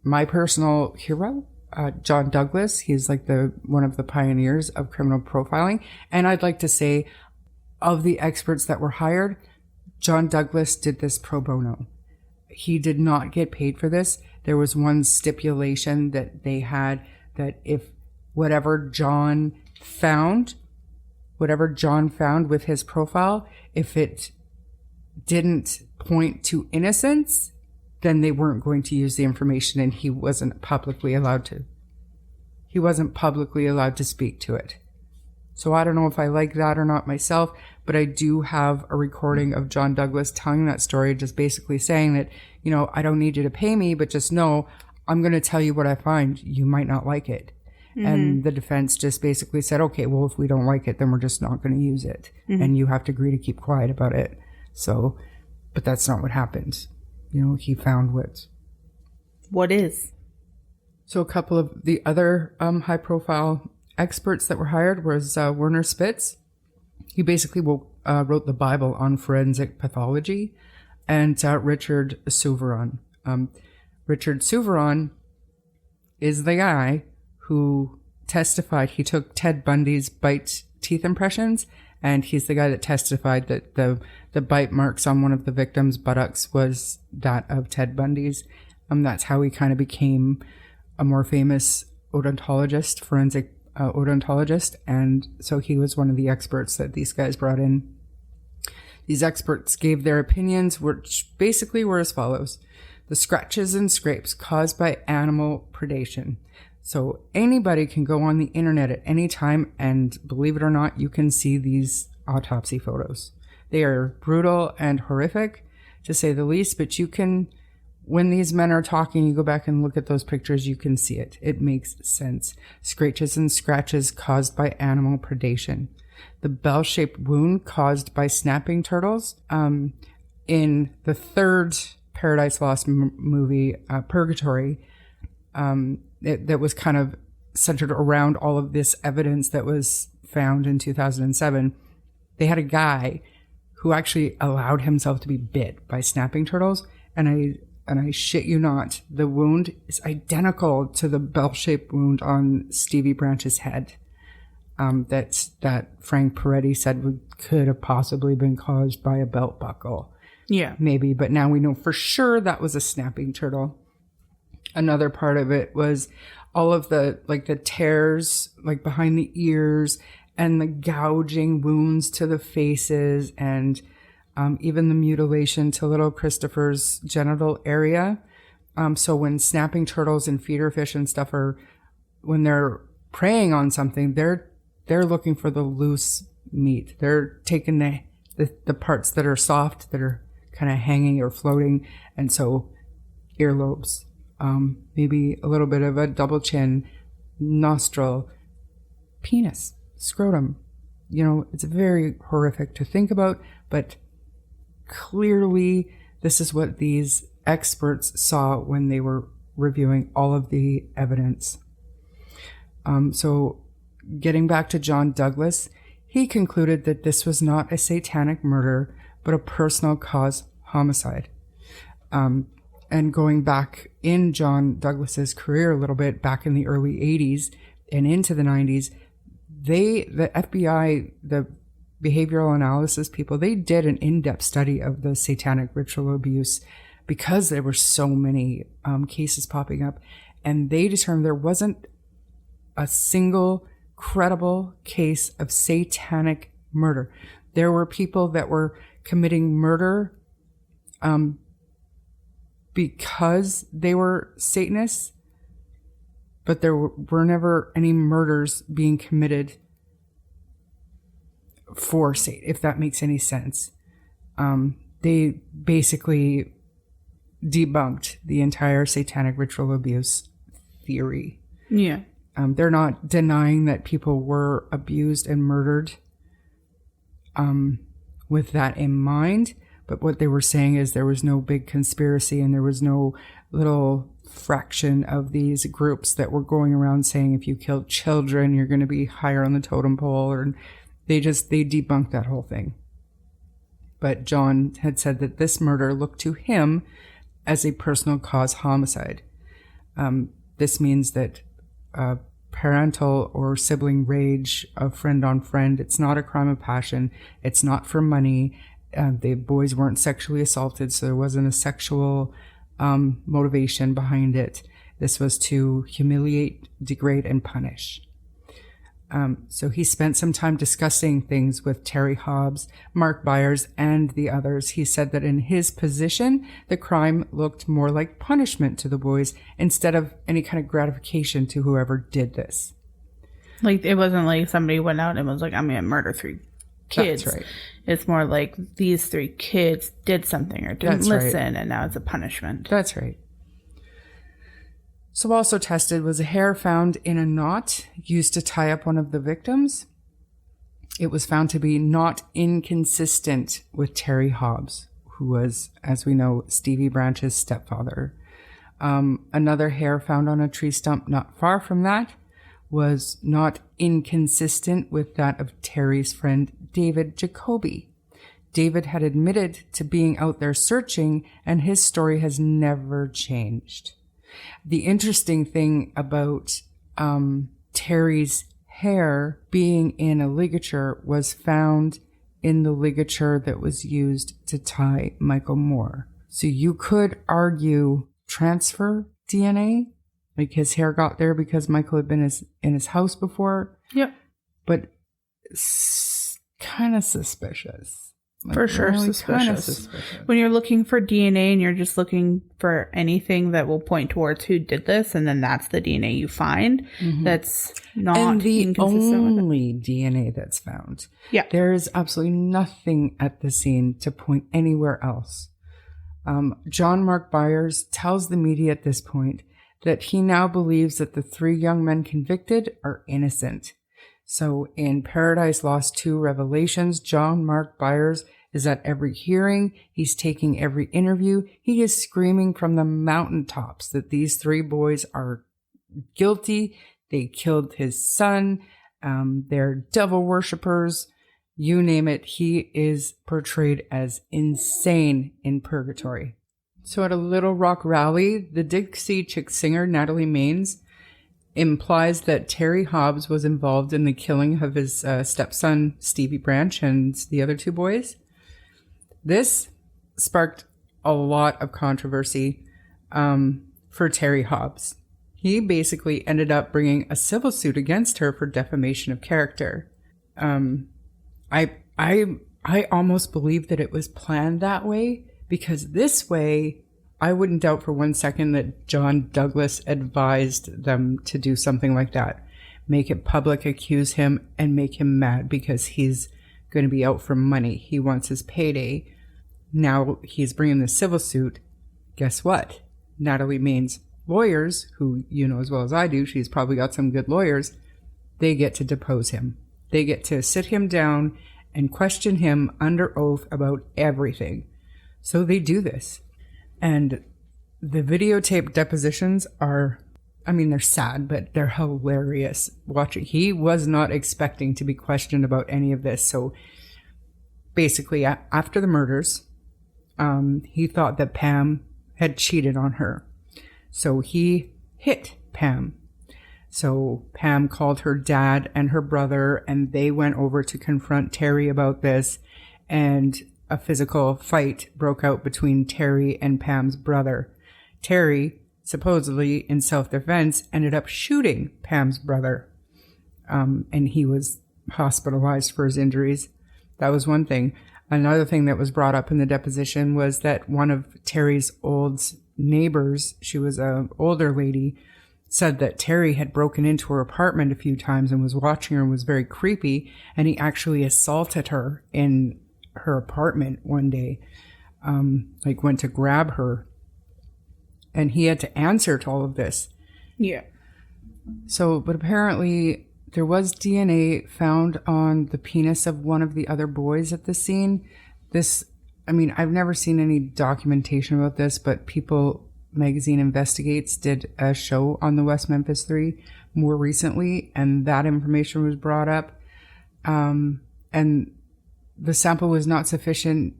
my personal hero, John Douglas. He's like one of the pioneers of criminal profiling. And I'd like to say, of the experts that were hired, John Douglas did this pro bono. He did not get paid for this. There was one stipulation that they had, that if whatever John found with his profile, if it didn't point to innocence, then they weren't going to use the information, and he wasn't publicly allowed to. He wasn't publicly allowed to speak to it. So I don't know if I like that or not myself, but I do have a recording of John Douglas telling that story, just basically saying that, I don't need you to pay me, but just know I'm going to tell you what I find. You might not like it. Mm-hmm. And the defense just basically said, okay, well, if we don't like it, then we're just not going to use it. Mm-hmm. And you have to agree to keep quiet about it. So, but that's not what happened. He found what is. So a couple of the other high profile experts that were hired was Werner Spitz. He basically wrote the Bible on forensic pathology, and Richard Souveron. Richard Souveron is the guy who testified. He took Ted Bundy's bite teeth impressions, and he's the guy that testified that the bite marks on one of the victim's buttocks was that of Ted Bundy's. That's how he kind of became a more famous odontologist, forensic odontologist, and so he was one of the experts that these guys brought in These experts gave their opinions, which basically were as follows. The scratches and scrapes caused by animal predation. So anybody can go on the internet at any time, and believe it or not, you can see these autopsy photos. They are brutal and horrific, to say the least, but you can, when these men are talking, you go back and look at those pictures, you can see it. It makes sense. Scratches and scratches caused by animal predation. The bell-shaped wound caused by snapping turtles. In the third Paradise Lost movie, Purgatory, that was kind of centered around all of this evidence that was found in 2007. They had a guy who actually allowed himself to be bit by snapping turtles, and I shit you not, the wound is identical to the bell-shaped wound on Stevie Branch's head. That Frank Peretti said could have possibly been caused by a belt buckle. Yeah. Maybe, but now we know for sure that was a snapping turtle. Another part of it was all of the tears, behind the ears, and the gouging wounds to the faces, and even the mutilation to little Christopher's genital area. So when snapping turtles and feeder fish and stuff when they're preying on something, they're looking for the loose meat. They're taking the parts that are soft, that are kind of hanging or floating. And so earlobes, maybe a little bit of a double chin, nostril, penis, scrotum. It's very horrific to think about, but clearly this is what these experts saw when they were reviewing all of the evidence. So getting back to John Douglas, he concluded that this was not a satanic murder, but a personal cause homicide. And going back in John Douglas's career a little bit, back in the early 80s and into the 90s, the FBI, the behavioral analysis people, they did an in-depth study of the satanic ritual abuse because there were so many cases popping up, and they determined there wasn't a single credible case of satanic murder. There were people that were committing murder because they were Satanists, but there were never any murders being committed for Satan, if that makes any sense. They basically debunked the entire satanic ritual abuse theory. Yeah. They're not denying that people were abused and murdered with that in mind. But what they were saying is there was no big conspiracy, and there was no little fraction of these groups that were going around saying if you kill children, you're going to be higher on the totem pole. Or they debunked that whole thing. But John had said that this murder looked to him as a personal cause homicide. This means that parental or sibling rage of friend on friend, it's not a crime of passion. It's not for money. The boys weren't sexually assaulted, so there wasn't a sexual motivation behind it. This was to humiliate, degrade, and punish. So he spent some time discussing things with Terry Hobbs, Mark Byers, and the others. He said that in his position, the crime looked more like punishment to the boys instead of any kind of gratification to whoever did this. Like, it wasn't like somebody went out and was like, I'm going to murder 3 kids. That's right. It's more like these 3 kids did something or didn't listen, and now it's a punishment. That's right. So also tested was a hair found in a knot used to tie up one of the victims. It was found to be not inconsistent with Terry Hobbs, who was, as we know, Stevie Branch's stepfather. Another hair found on a tree stump not far from that was not inconsistent with that of Terry's friend David Jacoby. David had admitted to being out there searching, and his story has never changed. The interesting thing about Terry's hair being in a ligature was found in the ligature that was used to tie Michael Moore. So you could argue transfer DNA, like his hair got there because Michael had been in his house before. Yep. But kind of suspicious. For sure, really kinda suspicious. When you're looking for DNA and you're just looking for anything that will point towards who did this, and then that's the DNA you find, that's not And the inconsistent with it. only DNA that's found. Yeah. There is absolutely nothing at the scene to point anywhere else. John Mark Byers tells the media at this point that he now believes that the 3 young men convicted are innocent. So in Paradise Lost 2 Revelations, John Mark Byers is at every hearing. He's taking every interview. He is screaming from the mountaintops that these 3 boys are guilty. They killed his son. They're devil worshippers. You name it. He is portrayed as insane in purgatory. So at a Little Rock rally, the Dixie Chick singer Natalie Maines implies that Terry Hobbs was involved in the killing of his stepson, Stevie Branch, and the other 2 boys. This sparked a lot of controversy for Terry Hobbs. He basically ended up bringing a civil suit against her for defamation of character. I almost believe that it was planned that way, because this way I wouldn't doubt for one second that John Douglas advised them to do something like that. Make it public, accuse him, and make him mad because he's going to be out for money. He wants his payday. Now he's bringing the civil suit. Guess what? Natalie Maine's lawyers, who you know as well as I do, she's probably got some good lawyers, they get to depose him. They get to sit him down and question him under oath about everything. So they do this. And the videotape depositions are, I mean, they're sad, but they're hilarious watching. He was not expecting to be questioned about any of this. So basically, after the murders, he thought that Pam had cheated on her. So he hit Pam. So Pam called her dad and her brother, and they went over to confront Terry about this. And a physical fight broke out between Terry and Pam's brother. Terry, supposedly in self-defense, ended up shooting Pam's brother. And he was hospitalized for his injuries. That was one thing. Another thing that was brought up in the deposition was that one of Terry's old neighbors, she was an older lady, said that Terry had broken into her apartment a few times and was watching her and was very creepy. And he actually assaulted her in her apartment one day, went to grab her, and he had to answer to all of this. Yeah. So, but apparently there was DNA found on the penis of one of the other boys at the scene. This, I mean, I've never seen any documentation about this, but People Magazine Investigates did a show on the West Memphis 3 more recently, and that information was brought up. And the sample was not sufficient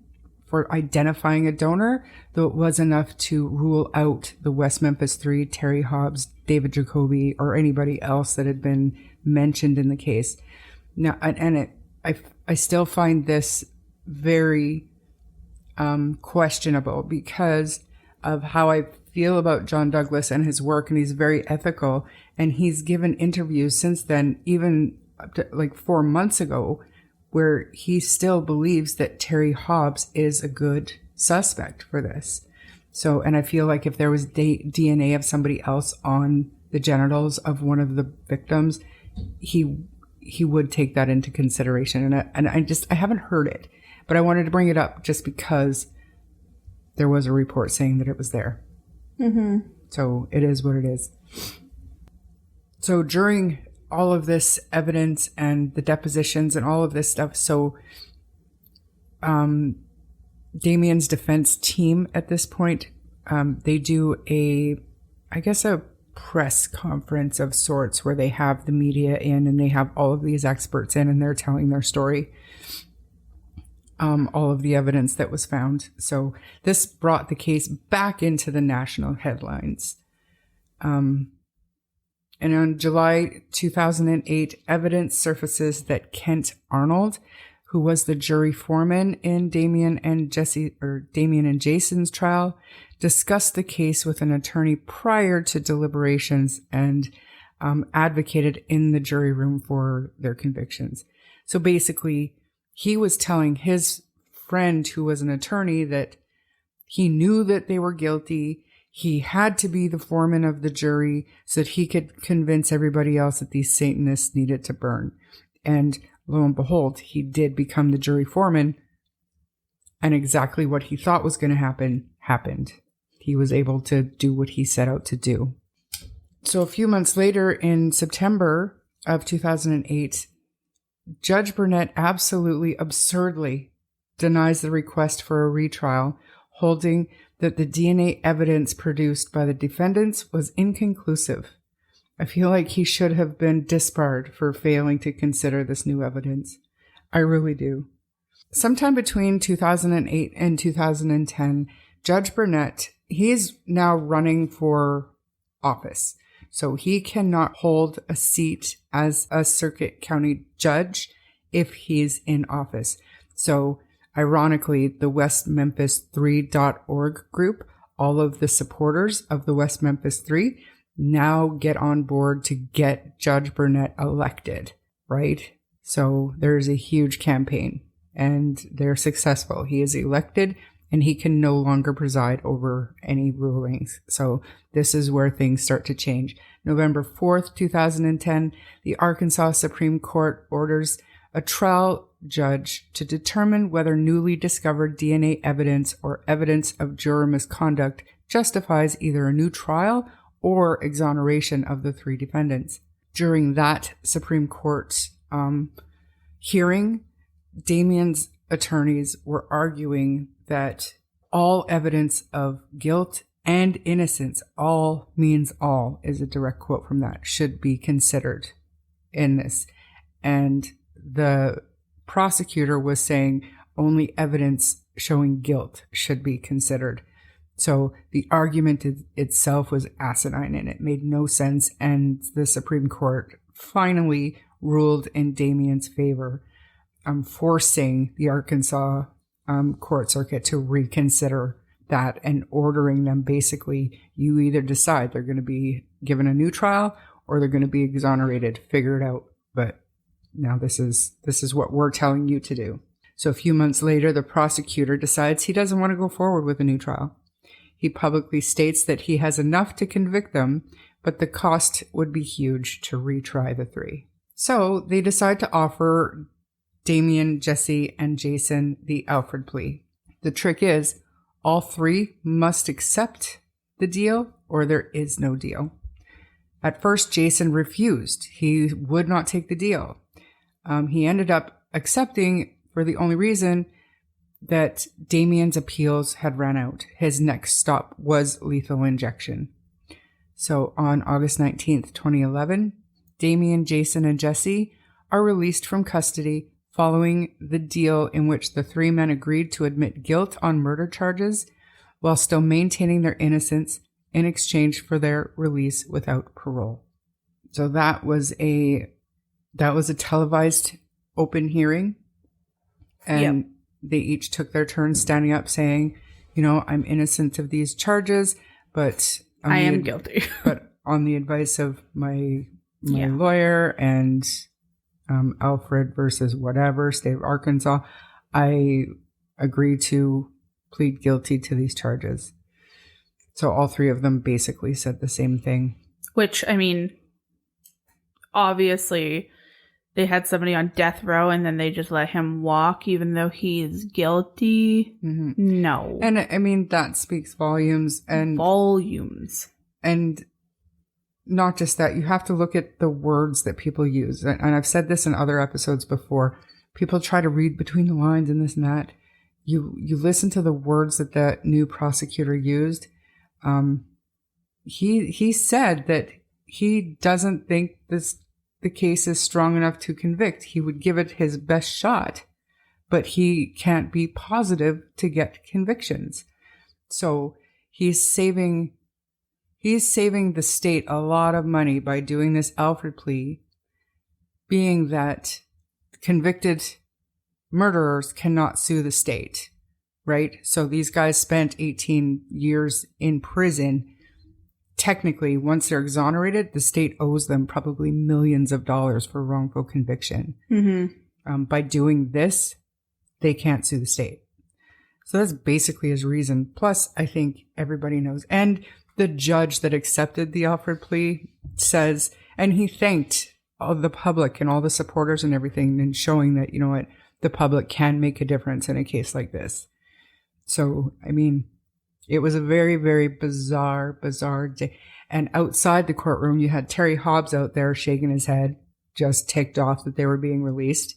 for identifying a donor, though it was enough to rule out the West Memphis 3, Terry Hobbs, David Jacoby, or anybody else that had been mentioned in the case. Now, I still find this very questionable because of how I feel about John Douglas and his work, and he's very ethical, and he's given interviews since then, even up to like 4 months ago, where he still believes that Terry Hobbs is a good suspect for this. So, and I feel like if there was DNA of somebody else on the genitals of one of the victims, he would take that into consideration. And I haven't heard it, but I wanted to bring it up just because there was a report saying that it was there. Mm-hmm. So it is what it is. So during all of this evidence and the depositions and all of this stuff. So, Damien's defense team at this point, they do a press conference of sorts where they have the media in and they have all of these experts in and they're telling their story. All of the evidence that was found. So this brought the case back into the national headlines. And on July 2008, evidence surfaces that Kent Arnold, who was the jury foreman in Damien and Jason's trial, discussed the case with an attorney prior to deliberations and advocated in the jury room for their convictions. So basically, he was telling his friend who was an attorney that he knew that they were guilty. He had to be the foreman of the jury so that he could convince everybody else that these Satanists needed to burn. And lo and behold, he did become the jury foreman. And exactly what he thought was going to happen happened. He was able to do what he set out to do. So a few months later, in September of 2008, Judge Burnett absolutely absurdly denies the request for a retrial, holding that the DNA evidence produced by the defendants was inconclusive. I feel like he should have been disbarred for failing to consider this new evidence. I really do. Sometime between 2008 and 2010, Judge Burnett, he is now running for office. So he cannot hold a seat as a circuit county judge if he's in office. So ironically, the West Memphis 3.org group, all of the supporters of the West Memphis 3 now get on board to get Judge Burnett elected, right? So there's a huge campaign and they're successful. He is elected and he can no longer preside over any rulings. So this is where things start to change. November 4th, 2010, the Arkansas Supreme Court orders a trial judge to determine whether newly discovered DNA evidence or evidence of juror misconduct justifies either a new trial or exoneration of the 3 defendants. During that Supreme Court hearing, Damien's attorneys were arguing that all evidence of guilt and innocence, all means all, is a direct quote from that, should be considered in this. And the prosecutor was saying only evidence showing guilt should be considered. So the argument itself was asinine and it made no sense. And the Supreme Court finally ruled in Damien's favor, forcing the Arkansas court circuit to reconsider that and ordering them basically, you either decide they're going to be given a new trial or they're going to be exonerated. Figure it out. But now this is what we're telling you to do. So a few months later, the prosecutor decides he doesn't want to go forward with a new trial. He publicly states that he has enough to convict them, but the cost would be huge to retry the 3. So they decide to offer Damien, Jessie, and Jason the Alfred plea. The trick is all 3 must accept the deal or there is no deal. At first, Jason refused. He would not take the deal. He ended up accepting for the only reason that Damien's appeals had run out. His next stop was lethal injection. So on August 19th, 2011, Damien, Jason, and Jessie are released from custody following the deal in which the 3 men agreed to admit guilt on murder charges while still maintaining their innocence in exchange for their release without parole. So that was a televised open hearing. And they each took their turn standing up saying, I'm innocent of these charges, but I am guilty. But on the advice of my lawyer and Alfred versus whatever, state of Arkansas, I agree to plead guilty to these charges. So all 3 of them basically said the same thing. Which, obviously they had somebody on death row and then they just let him walk even though he's guilty. Mm-hmm. No. And that speaks volumes. And not just that, you have to look at the words that people use. And I've said this in other episodes before. People try to read between the lines and this and that. You listen to the words that the new prosecutor used. He said that he doesn't think the case is strong enough to convict. He would give it his best shot, but he can't be positive to get convictions. So he's saving the state a lot of money by doing this Alfred plea, being that convicted murderers cannot sue the state, right? So these guys spent 18 years in prison. Technically, once they're exonerated, the state owes them probably millions of dollars for wrongful conviction. Mm-hmm. By doing this, they can't sue the state. So that's basically his reason. Plus, I think everybody knows. And the judge that accepted the offered plea says, and he thanked all the public and all the supporters and everything, and showing that, you know what, the public can make a difference in a case like this. So, I mean, it was a very, very bizarre day. And outside the courtroom, you had Terry Hobbs out there shaking his head, just ticked off that they were being released.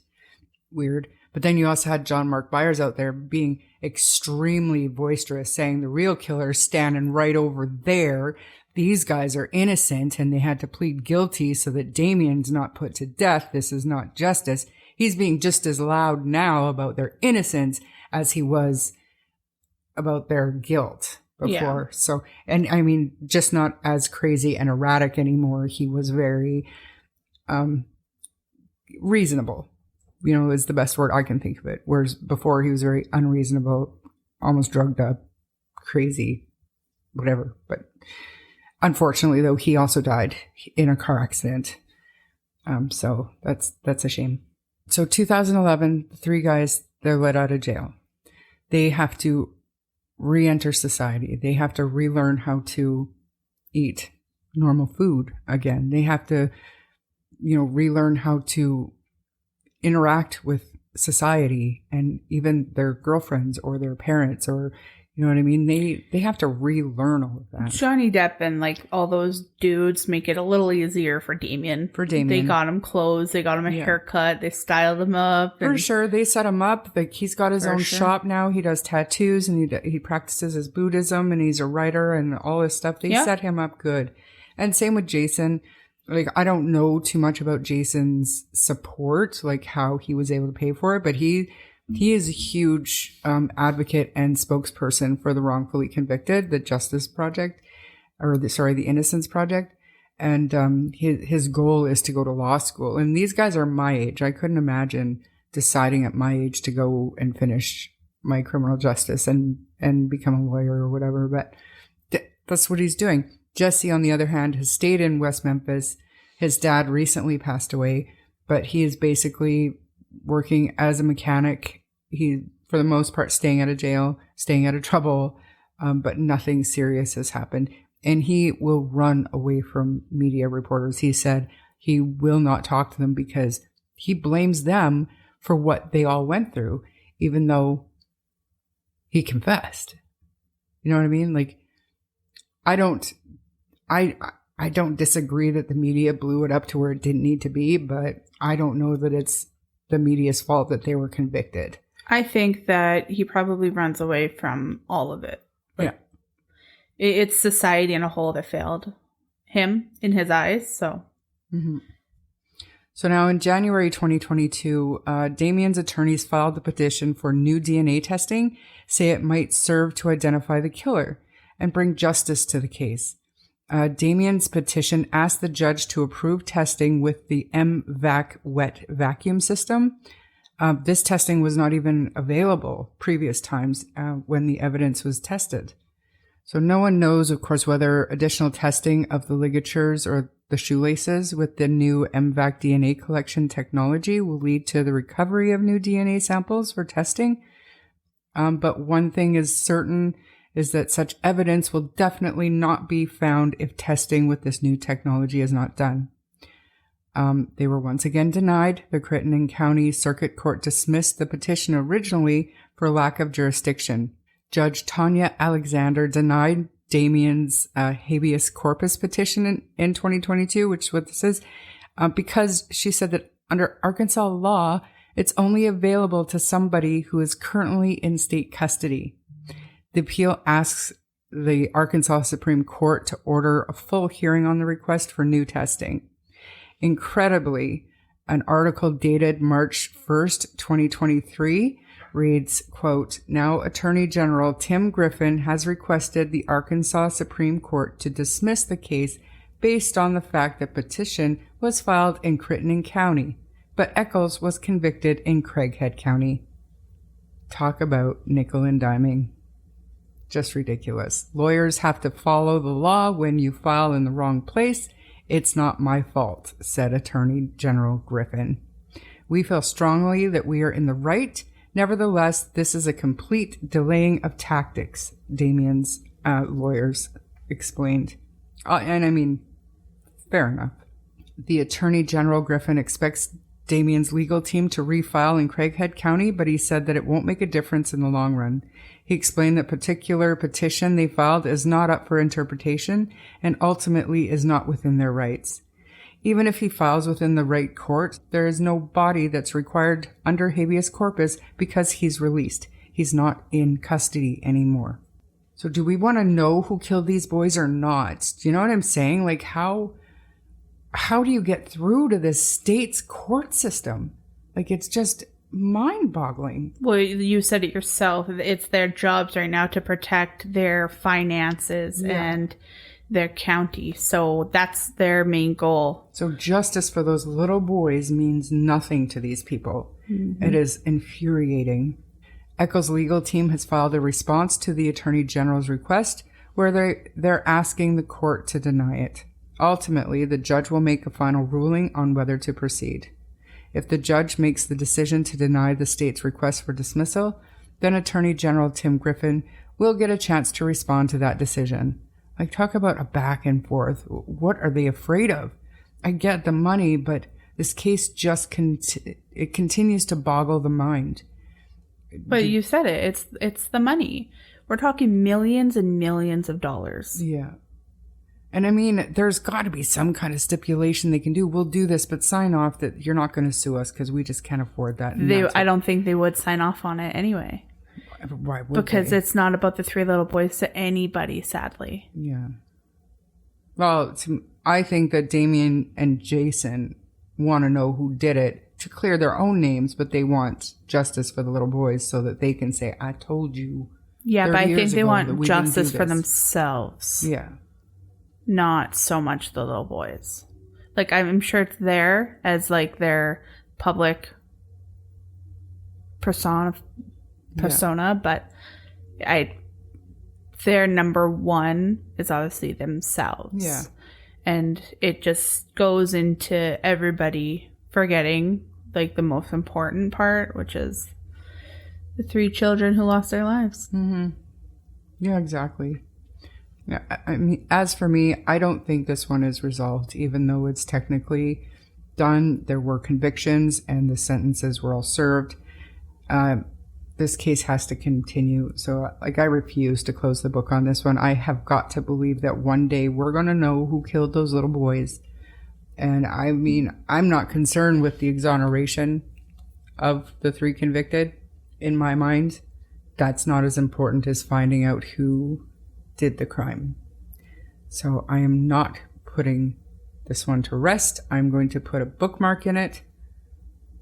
Weird. But then you also had John Mark Byers out there being extremely boisterous, saying the real killer is standing right over there. These guys are innocent and they had to plead guilty so that Damien's not put to death. This is not justice. He's being just as loud now about their innocence as he was about their guilt before. Yeah. So, and I mean, just not as crazy and erratic anymore. He was very reasonable, you know, is the best word I can think of it. Whereas before he was very unreasonable, almost drugged up, crazy, whatever. But unfortunately, though, he also died in a car accident. So that's a shame. So 2011, the three guys, they're let out of jail. They have to re-enter society. They have to relearn how to eat normal food again. They have to, you know, relearn how to interact with society and even their girlfriends or their parents, or, you know what I mean? They have to relearn all of that. Johnny Depp and like all those dudes make it a little easier for Damien. They got him clothes. They got him a haircut. They styled him up. For sure. They set him up. Like, he's got his own shop now. He does tattoos and he practices his Buddhism and he's a writer and all this stuff. They set him up good. And same with Jason. Like, I don't know too much about Jason's support, like how he was able to pay for it, but he is a huge advocate and spokesperson for the wrongfully convicted, the Justice Project, or the Innocence Project. And his goal is to go to law school. And these guys are my age. I couldn't imagine deciding at my age to go and finish my criminal justice and become a lawyer or whatever. But that's what he's doing. Jesse, on the other hand, has stayed in West Memphis. His dad recently passed away, but he is basically working as a mechanic. He, for the most part, staying out of jail, staying out of trouble, but nothing serious has happened. And he will run away from media reporters. He said he will not talk to them because he blames them for what they all went through, even though he confessed. You know what I mean? Like, I don't disagree that the media blew it up to where it didn't need to be, but I don't know that it's the media's fault that they were convicted. I think that he probably runs away from all of it. Like, it's society in a whole that failed him in his eyes. So, So now in January 2022, Damien's attorneys filed the petition for new DNA testing, say it might serve to identify the killer and bring justice to the case. Damien's petition asked the judge to approve testing with the MVAC wet vacuum system. This testing was not even available previous times when the evidence was tested. So no one knows, of course, whether additional testing of the ligatures or the shoelaces with the new MVAC DNA collection technology will lead to the recovery of new DNA samples for testing. But one thing is certain is that such evidence will definitely not be found if testing with this new technology is not done. They were once again denied. The Crittenden County Circuit Court dismissed the petition originally for lack of jurisdiction. Judge Tanya Alexander denied Damien's habeas corpus petition in 2022, which is what this is, because she said that under Arkansas law, it's only available to somebody who is currently in state custody. The appeal asks the Arkansas Supreme Court to order a full hearing on the request for new testing. Incredibly, an article dated March 1st, 2023 reads, quote, "Now Attorney General Tim Griffin has requested the Arkansas Supreme Court to dismiss the case based on the fact that petition was filed in Crittenden County, but Echols was convicted in Craighead County." Talk about nickel and diming. Just ridiculous. Lawyers have to follow the law when you file in the wrong place. It's not my fault, said Attorney General Griffin. We feel strongly that we are in the right Nevertheless, this is a complete delaying of tactics, Damien's lawyers explained. And I mean, fair enough. The Attorney General Griffin expects Damien's legal team to refile in Craighead County, but he said that it won't make a difference in the long run. He explained that particular petition they filed is not up for interpretation and ultimately is not within their rights. Even if he files within the right court, there is no body that's required under habeas corpus because he's released. He's not in custody anymore. So do we want to know who killed these boys or not? Do you know what I'm saying? Like, how do you get through to this state's court system? Like, it's just mind-boggling. Well, you said it yourself. It's their jobs right now to protect their finances and their county. So that's their main goal. So justice for those little boys means nothing to these people. Mm-hmm. It is infuriating. Echols' legal team has filed a response to the Attorney General's request where they're asking the court to deny it. Ultimately, the judge will make a final ruling on whether to proceed. If the judge makes the decision to deny the state's request for dismissal, then Attorney General Tim Griffin will get a chance to respond to that decision. Like, talk about a back and forth. What are they afraid of? I get the money, but this case just it continues to boggle the mind. But you said it. It's the money. We're talking millions and millions of dollars. Yeah. And I mean, there's got to be some kind of stipulation they can do. We'll do this, but sign off that you're not going to sue us because we just can't afford that. I don't think they would sign off on it anyway. Why would because it's not about the three little boys to anybody, sadly. Yeah. Well, I think that Damien and Jason want to know who did it to clear their own names, but they want justice for the little boys so that they can say, I told you. Yeah, but I think they want justice for themselves. Yeah. Not so much the little boys. Like, I'm sure it's there as, like, their public persona, but their number one is obviously themselves. Yeah. And it just goes into everybody forgetting, like, the most important part, which is the 3 children who lost their lives. Mm-hmm. Yeah, exactly. Yeah, I mean, as for me, I don't think this one is resolved, even though it's technically done. There were convictions and the sentences were all served. This case has to continue. So, like, I refuse to close the book on this one. I have got to believe that one day we're going to know who killed those little boys. And I mean, I'm not concerned with the exoneration of the 3 convicted. In my mind, that's not as important as finding out who did the crime. So I am not putting this one to rest. I'm going to put a bookmark in it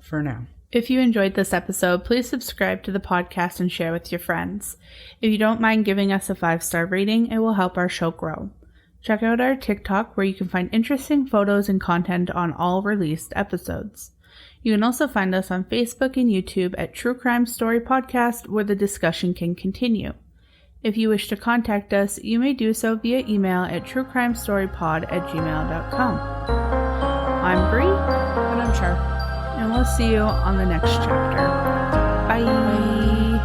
for now. If you enjoyed this episode, please subscribe to the podcast and share with your friends. If you don't mind giving us a 5-star rating, it will help our show grow. Check out our TikTok where you can find interesting photos and content on all released episodes. You can also find us on Facebook and YouTube at True Crime Story Podcast, where the discussion can continue. If you wish to contact us, you may do so via email at truecrimestorypod@gmail.com. I'm Bree. And I'm Char. And we'll see you on the next chapter. Bye.